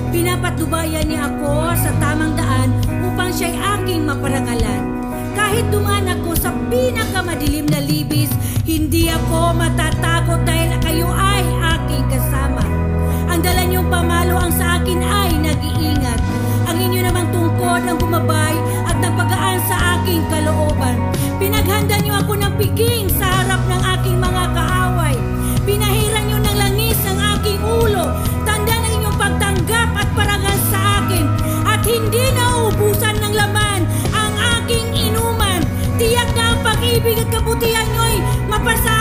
Pinapatnubayan niya ako sa tamang daan upang siya'y aking maparangalan. Kahit dumaan ako sa pinakamadilim na libis, hindi ako matatakot dahil kayo ay aking kasama. Ang dala niyong pamalo ang sa akin ay nag-iingat. Ang inyo namang tungkod ang gumabay at nagpagaan sa aking kalooban. Pinaghanda niyo ako ng piging sa harap ng aking mga kaaway. Pinahiran niyo ng langis ang aking ulo. Tanda ng inyong pagtanggap at parangal sa akin. At hindi nauubusan ng laman ang aking inuman. Tiyak na ang pag-ibig at kabuti pa sa